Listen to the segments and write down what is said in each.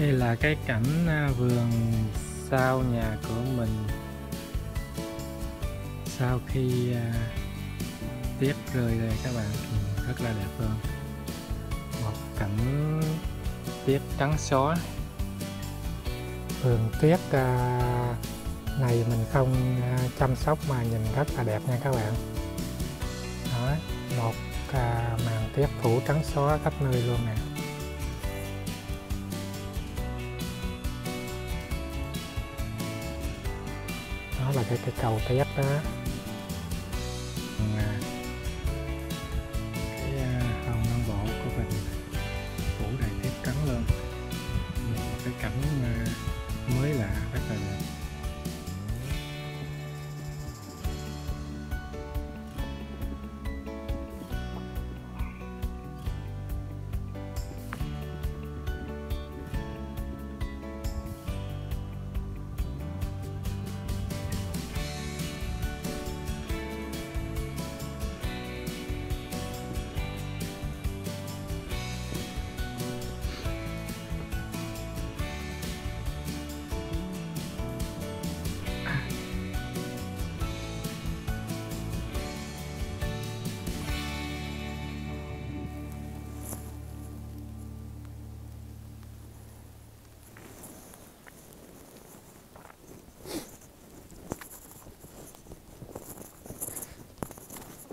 Đây là cái cảnh vườn sau nhà của mình sau khi tuyết rơi đây các bạn, rất là đẹp luôn. Một cảnh tuyết trắng xóa. Vườn tuyết này mình không chăm sóc mà nhìn rất là đẹp nha các bạn. Đó, một màn tuyết phủ trắng xóa khắp nơi luôn nè. Đó là cái cầu tuyết đó. Cái hòn non bộ của mình phủ đầy tuyết trắng luôn. Một cái cảnh mới lạ, rất là đẹp.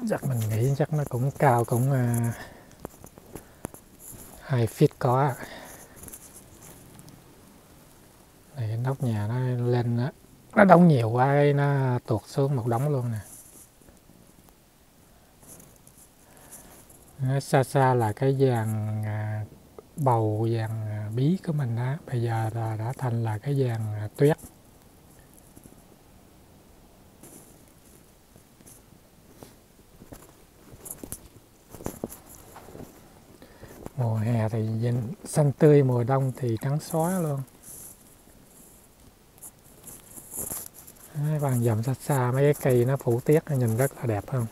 Chắc mình nghĩ chắc nó cũng cao, cũng 2 feet có. Này cái nóc nhà nó lên đó, nó đóng nhiều quá nó tuột xuống một đống luôn nè. Nó xa xa là cái vàng bầu, vàng bí của mình đó, bây giờ là đã thành là cái vàng tuyết. Mùa hè thì xanh tươi, mùa đông thì trắng xóa luôn. Vàng dầm xa xa mấy cái cây nó phủ tuyết nhìn rất là đẹp không?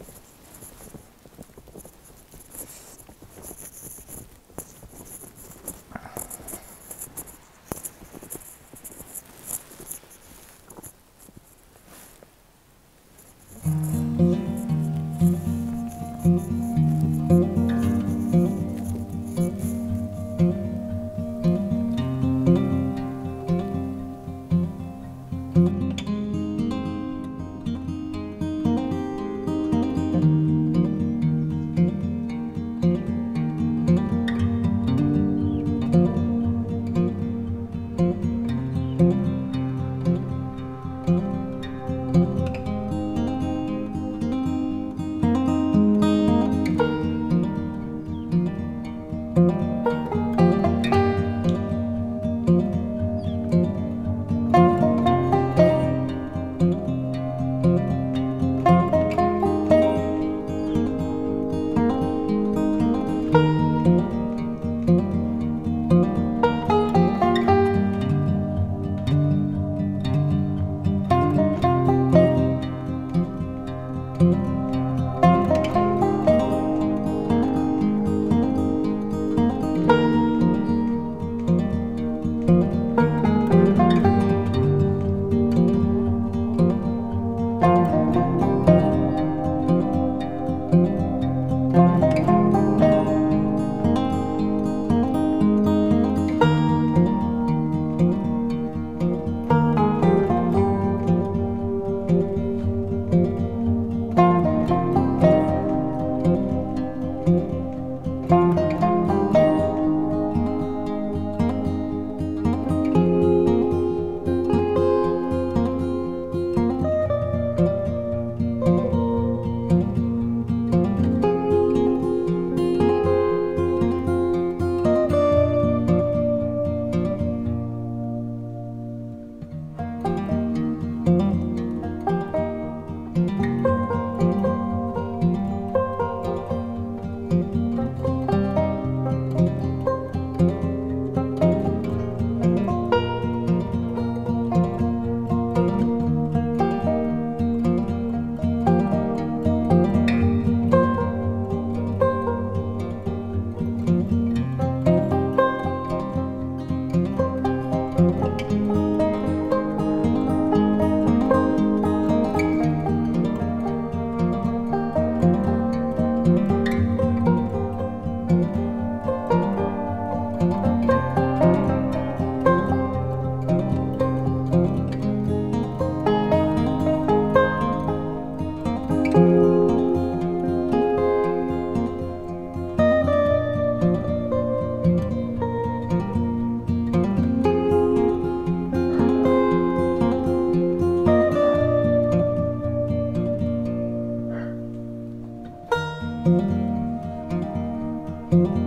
Thank you.